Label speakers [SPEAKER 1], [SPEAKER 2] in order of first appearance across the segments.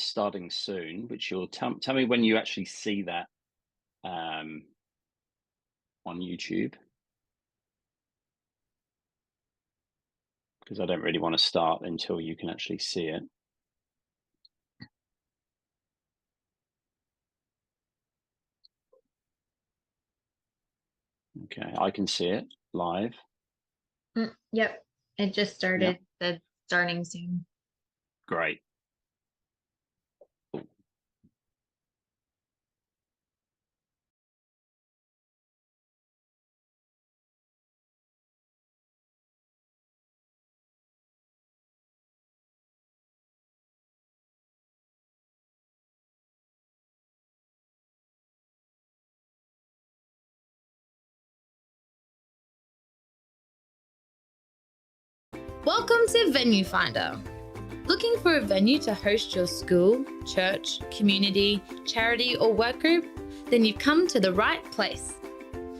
[SPEAKER 1] starting soon, which you'll tell me when you actually see that on YouTube, because I don't really want to start until you can actually see it. Okay, I can see it live.
[SPEAKER 2] Yep. It just
[SPEAKER 1] Yep,
[SPEAKER 2] started the starting soon.
[SPEAKER 1] great.
[SPEAKER 3] Welcome to Venue Finder. Looking for a venue to host your school, church, community, charity, or work group? Then you've come to the right place.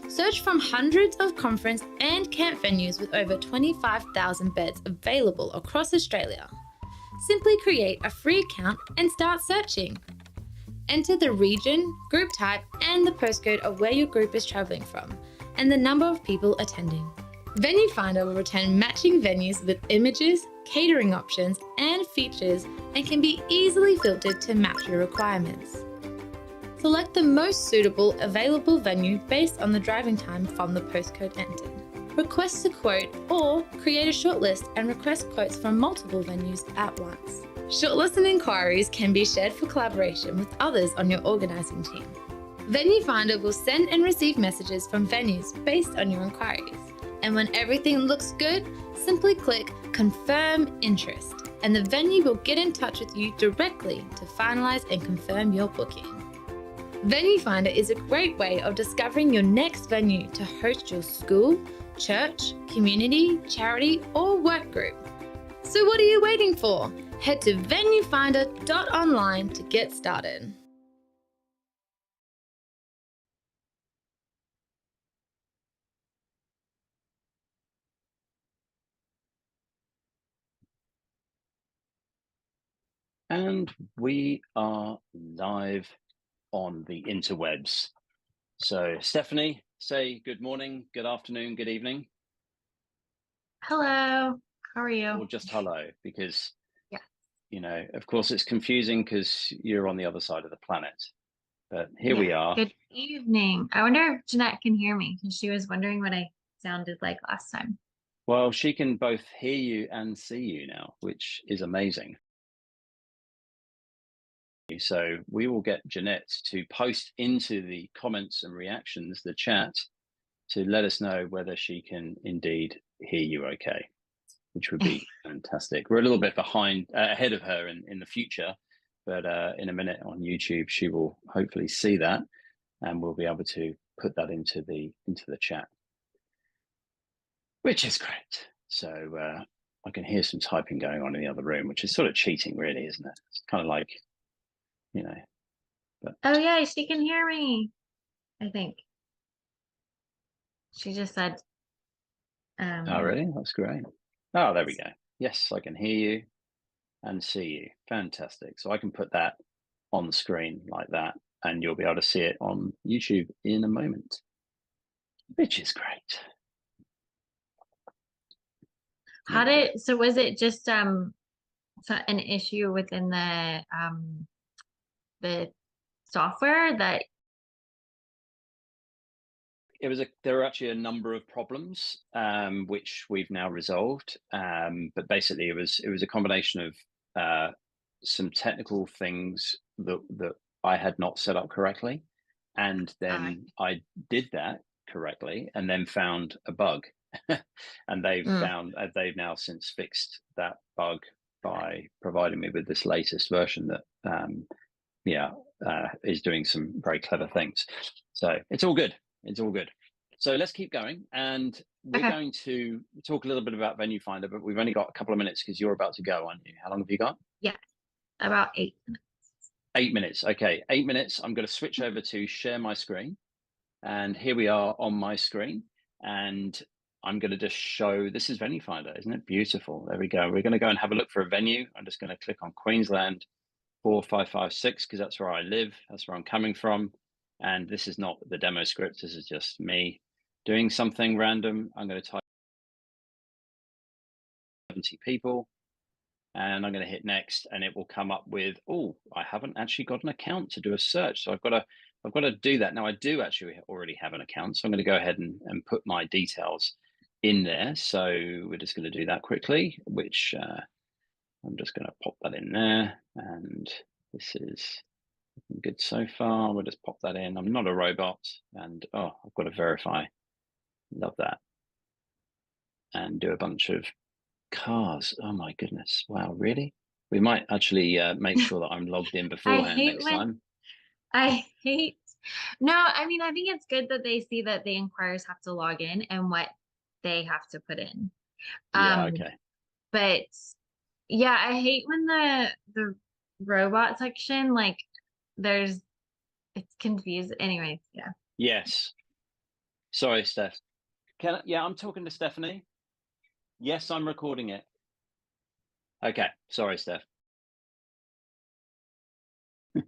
[SPEAKER 3] Search from hundreds of conference and camp venues with over 25,000 beds available across Australia. Simply create a free account and start searching. Enter the region, group type, and the postcode of where your group is travelling from, and the number of people attending. Venue Finder will return matching venues with images, catering options, and features, and can be easily filtered to match your requirements. Select the most suitable available venue based on the driving time from the postcode entered. Request a quote or create a shortlist and request quotes from multiple venues at once. Shortlists and inquiries can be shared for collaboration with others on your organising team. Venue Finder will send and receive messages from venues based on your inquiries. And when everything looks good, simply click Confirm Interest, and the venue will get in touch with you directly to finalise and confirm your booking. Venue Finder is a great way of discovering your next venue to host your school, church, community, charity, or work group. So what are you waiting for? Head to venuefinder.online to get started.
[SPEAKER 1] And we are live on the interwebs. So Stephanie, say good morning, good afternoon, good evening.
[SPEAKER 2] Hello. How are you?
[SPEAKER 1] Or just hello, because,
[SPEAKER 2] Yeah.
[SPEAKER 1] of course it's confusing because you're on the other side of the planet. But here we are.
[SPEAKER 2] Good evening. I wonder if Jeanette can hear me because she was wondering what I sounded like last time.
[SPEAKER 1] Well, she can both hear you and see you now, which is amazing. So we will get Jeanette to post into the comments and reactions, the chat, to let us know whether she can indeed hear you okay, which would be fantastic. We're a little bit ahead of her in the future, but in a minute on YouTube, she will hopefully see that, and we'll be able to put that into the chat, which is great. So I can hear some typing going on in the other room, which is sort of cheating, really, isn't it? It's kind of like, But
[SPEAKER 2] Oh yeah, she can hear me. I think she just said.
[SPEAKER 1] oh, really? That's great. Oh, there we go. Yes, I can hear you and see you. Fantastic. So I can put that on the screen like that, and you'll be able to see it on YouTube in a moment, which is great.
[SPEAKER 2] So was it just an issue within the software that
[SPEAKER 1] There were actually a number of problems which we've now resolved, but basically it was a combination of some technical things that I had not set up correctly, and then I did that correctly and then found a bug. And they've now since fixed that bug by providing me with this latest version that is doing some very clever things. So it's all good. It's all good. So let's keep going. And we're going to talk a little bit about Venue Finder, but we've only got a couple of minutes because you're about to go, aren't you? How long have you got?
[SPEAKER 2] Yeah, about 8 minutes.
[SPEAKER 1] 8 minutes. Okay, 8 minutes. I'm going to switch over to share my screen. And here we are on my screen. And I'm going to just show, this is Venue Finder. Isn't it beautiful? There we go. We're going to go and have a look for a venue. I'm just going to click on Queensland. 4556 because that's where I live. That's where I'm coming from. And this is not the demo script. This is just me doing something random. I'm going to type 70 people and I'm going to hit next and it will come up with, oh, I haven't actually got an account to do a search. So I've got to do that. Now I do actually already have an account. So I'm going to go ahead and put my details in there. So we're just going to do that quickly, which I'm just going to pop that in there. And this is good so far. We'll just pop that in. I'm not a robot. And oh, I've got to verify. Love that. And do a bunch of cars. Oh my goodness. Wow, really? We might actually make sure that I'm logged in
[SPEAKER 2] I
[SPEAKER 1] beforehand
[SPEAKER 2] hate
[SPEAKER 1] next
[SPEAKER 2] when
[SPEAKER 1] time.
[SPEAKER 2] I hate. No, I mean, I think it's good that they see that the inquirers have to log in and what they have to put in.
[SPEAKER 1] Yeah, okay.
[SPEAKER 2] But yeah, I hate when the robot section, like it's confused. Anyways, yeah.
[SPEAKER 1] Yes. Sorry, Steph. I'm talking to Stephanie. Yes, I'm recording it. Okay. Sorry, Steph.
[SPEAKER 2] Yep.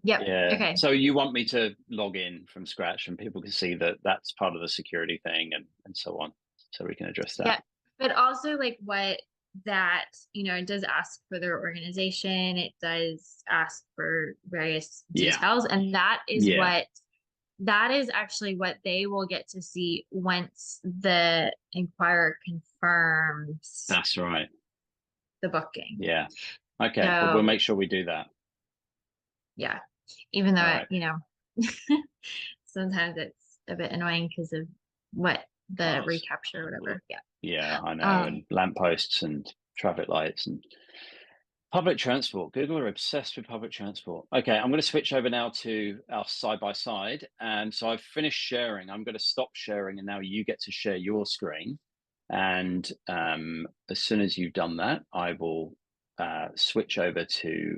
[SPEAKER 1] Yeah.
[SPEAKER 2] Okay.
[SPEAKER 1] So you want me to log in from scratch and people can see that that's part of the security thing and so on. So we can address that.
[SPEAKER 2] Yeah. But also like what that, it does ask for their organization. It does ask for various details. And that is actually what they will get to see once the inquirer confirms
[SPEAKER 1] That's right.
[SPEAKER 2] the booking.
[SPEAKER 1] Yeah. Okay.
[SPEAKER 2] So,
[SPEAKER 1] Well, we'll make sure we do that.
[SPEAKER 2] Yeah. Even though,
[SPEAKER 1] Right.
[SPEAKER 2] sometimes it's a bit annoying because of what the recapture or whatever. Yeah.
[SPEAKER 1] Yeah, I know. And lampposts and traffic lights and public transport. Google are obsessed with public transport. Okay, I'm going to switch over now to our side by side. And so I've finished sharing. I'm going to stop sharing and now you get to share your screen. And as soon as you've done that, I will switch over to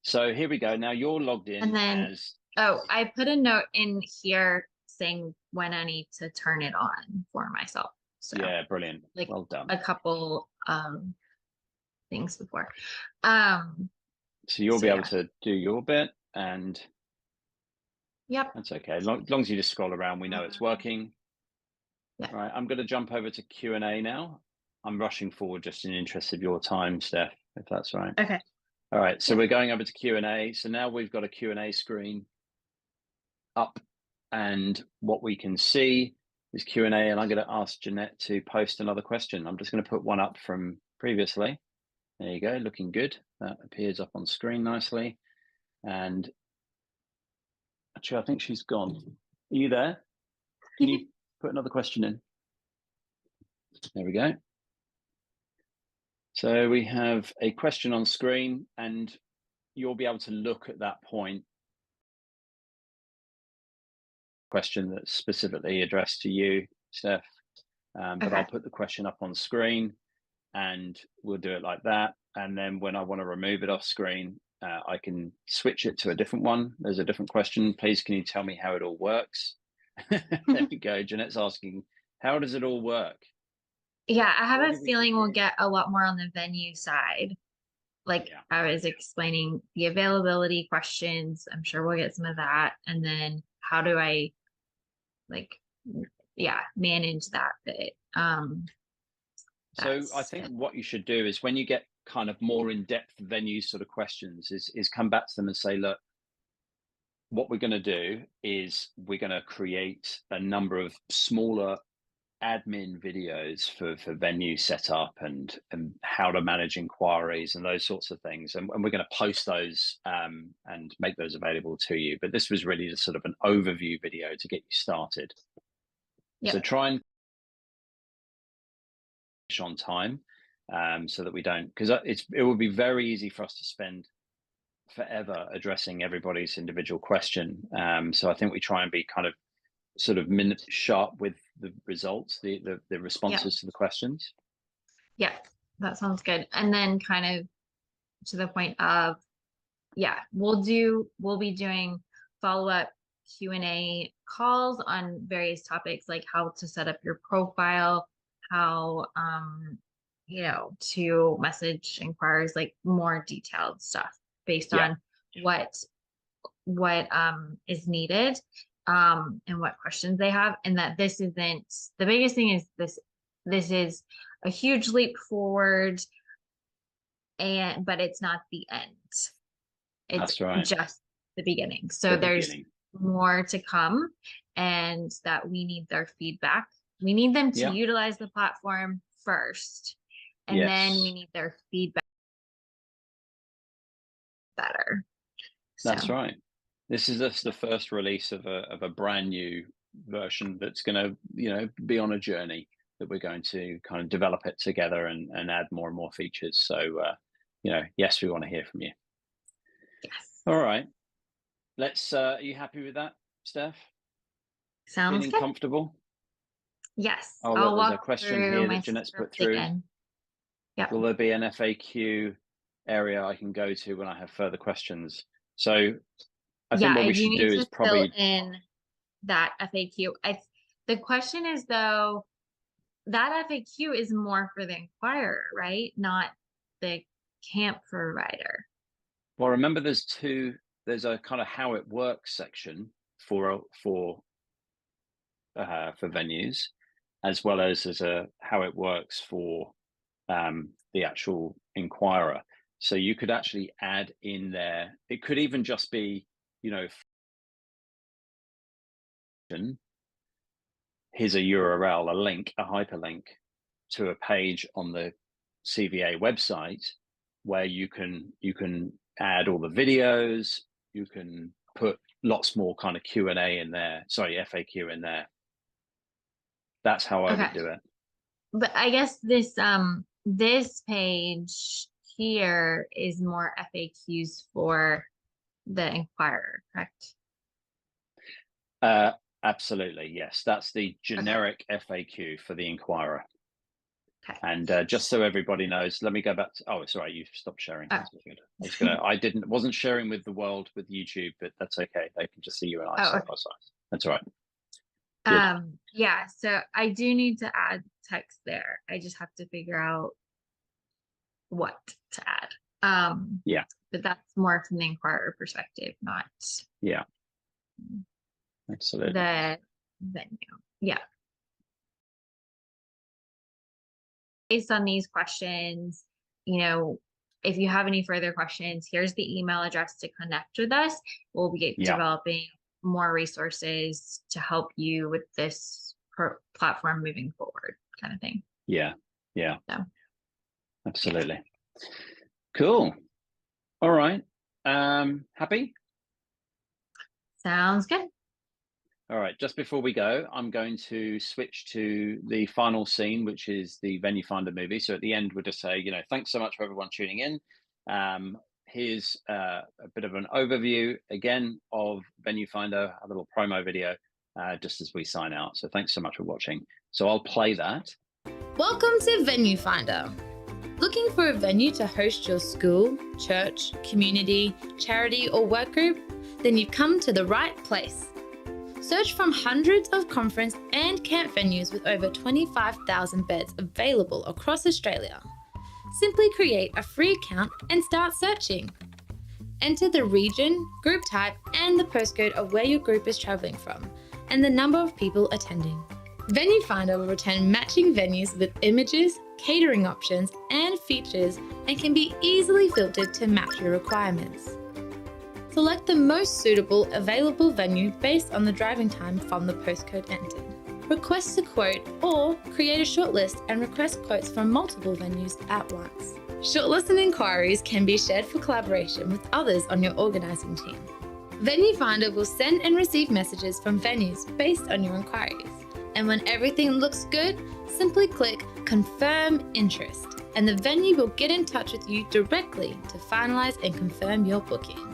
[SPEAKER 1] so here we go. Now you're logged in.
[SPEAKER 2] And then, I put a note in here saying when I need to turn it on for myself. So
[SPEAKER 1] yeah, brilliant.
[SPEAKER 2] Like
[SPEAKER 1] well done.
[SPEAKER 2] A couple things before.
[SPEAKER 1] So you'll be able to do your bit and
[SPEAKER 2] yep.
[SPEAKER 1] That's okay. As long as you just scroll around, we know it's working.
[SPEAKER 2] Yeah.
[SPEAKER 1] Right. I'm going to jump over to Q&A now. I'm rushing forward just in the interest of your time, Steph, if that's right.
[SPEAKER 2] Okay.
[SPEAKER 1] All right. So we're going over to Q&A. So now we've got a Q&A screen up and what we can see is Q&A and I'm going to ask Jeanette to post another question. I'm just going to put one up from previously. There you go. Looking good. That appears up on screen nicely. And actually, I think she's gone. Are you there? Can you put another question in? There we go. So we have a question on screen and you'll be able to look at that point. Question that's specifically addressed to you, Steph. But I'll put the question up on screen and we'll do it like that. And then when I want to remove it off screen, I can switch it to a different one. There's a different question. Please, can you tell me how it all works? There we go. Jeanette's asking, how does it all work?
[SPEAKER 2] Yeah, I have a feeling we'll get a lot more on the venue side. Like I was explaining the availability questions. I'm sure we'll get some of that. And then how do I manage that bit?
[SPEAKER 1] So I think what you should do is when you get kind of more in-depth venue sort of questions is come back to them and say, look, what we're going to do is we're going to create a number of smaller admin videos for venue setup and how to manage inquiries and those sorts of things. And we're going to post those and make those available to you. But this was really just sort of an overview video to get you started. Yep. So try and on time so that we don't, because it would be very easy for us to spend forever addressing everybody's individual question. So I think we try and be kind of sort of minute sharp with the results, the responses to the questions.
[SPEAKER 2] Yeah, that sounds good. And then kind of to the point of, we'll be doing follow-up Q&A calls on various topics like how to set up your profile, how, to message inquirers, like more detailed stuff based on what is needed, and what questions they have. And that this isn't, the biggest thing is this is a huge leap forward, but it's not the end. It's
[SPEAKER 1] That's right.
[SPEAKER 2] just the beginning. So there's more to come, and that we need their feedback. We need them to utilize the platform first, and then we need their feedback better.
[SPEAKER 1] That's right. This is just the first release of a brand new version that's going to, be on a journey that we're going to kind of develop it together and add more and more features. So, yes, we want to hear from you.
[SPEAKER 2] Yes.
[SPEAKER 1] All right. Let's, are you happy with that, Steph?
[SPEAKER 2] Sounds
[SPEAKER 1] Feeling
[SPEAKER 2] good.
[SPEAKER 1] Comfortable?
[SPEAKER 2] Yes.
[SPEAKER 1] Oh,
[SPEAKER 2] I'll
[SPEAKER 1] there's a
[SPEAKER 2] walk
[SPEAKER 1] question
[SPEAKER 2] through
[SPEAKER 1] here
[SPEAKER 2] my
[SPEAKER 1] that Jeanette's put
[SPEAKER 2] script
[SPEAKER 1] through.
[SPEAKER 2] again. Yep.
[SPEAKER 1] Will there be an FAQ area I can go to when I have further questions? So I think what we should do is probably
[SPEAKER 2] fill in that FAQ. The question is, though, that FAQ is more for the inquirer, right? Not the camp provider.
[SPEAKER 1] Well, remember there's a kind of how it works section for venues, as well as a how it works for the actual inquirer. So you could actually add in there, it could even just be, here's a URL, a link, a hyperlink to a page on the CVA website where you can add all the videos, you can put lots more kind of Q&A in there, FAQ in there. That's how I would do it.
[SPEAKER 2] But I guess this page here is more FAQs for the inquirer, correct?
[SPEAKER 1] Absolutely, yes. That's the generic FAQ for the inquirer.
[SPEAKER 2] Okay.
[SPEAKER 1] And just so everybody knows, let me go back to, it's all right, you've stopped sharing.
[SPEAKER 2] Oh.
[SPEAKER 1] That's good. Wasn't sharing with the world with YouTube, but that's okay. They can just see you and I side by side. That's all right. Good.
[SPEAKER 2] Yeah, so I do need to add text there. I just have to figure out what to add. But that's more from the inquirer perspective, not
[SPEAKER 1] absolutely
[SPEAKER 2] the venue. Yeah. Based on these questions, if you have any further questions, here's the email address to connect with us. We'll be developing more resources to help you with this platform moving forward, kind of thing.
[SPEAKER 1] Yeah.
[SPEAKER 2] So,
[SPEAKER 1] absolutely. Cool. All right. Happy?
[SPEAKER 2] Sounds good.
[SPEAKER 1] All right, just before we go, I'm going to switch to the final scene, which is the Venue Finder movie. So at the end, we'll just say, thanks so much for everyone tuning in. Here's a bit of an overview again of Venue Finder, a little promo video, just as we sign out. So thanks so much for watching. So I'll play that.
[SPEAKER 3] Welcome to Venue Finder. Looking for a venue to host your school, church, community, charity, or work group? Then you've come to the right place. Search from hundreds of conference and camp venues with over 25,000 beds available across Australia. Simply create a free account and start searching. Enter the region, group type, and the postcode of where your group is travelling from, and the number of people attending. Venue Finder will return matching venues with images, catering options, and features, and can be easily filtered to match your requirements. Select the most suitable available venue based on the driving time from the postcode entered. Request a quote or create a shortlist and request quotes from multiple venues at once. Shortlists and inquiries can be shared for collaboration with others on your organising team. Venue Finder will send and receive messages from venues based on your inquiries. And when everything looks good, simply click Confirm Interest, and the venue will get in touch with you directly to finalise and confirm your booking.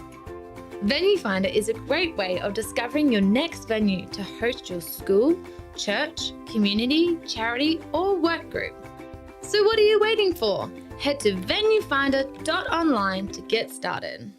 [SPEAKER 3] Venue Finder is a great way of discovering your next venue to host your school, church, community, charity, or work group. So what are you waiting for? Head to venuefinder.online to get started.